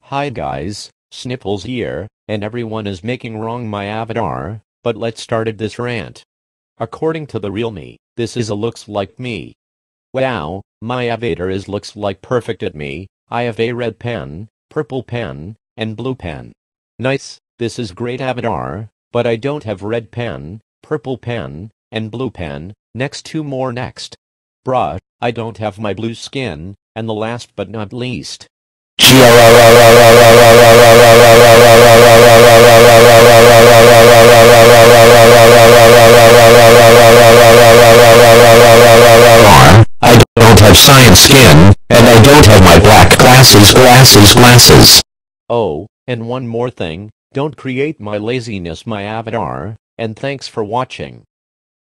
Hi guys, Sniffles here, and everyone is making wrong my avatar, but let's start this rant. According to the real me, this is a looks like me. Wow, my avatar is looks like perfect at me. I have a red pen, purple pen, and blue pen. Nice, this is great avatar, but I don't have red pen, purple pen, and blue pen. Next two more next. Bruh, I don't have my blue skin, and the last but not least. I don't have cyan skin, and I don't have my black glasses. Oh, and one more thing, don't create my laziness my avatar, and thanks for watching.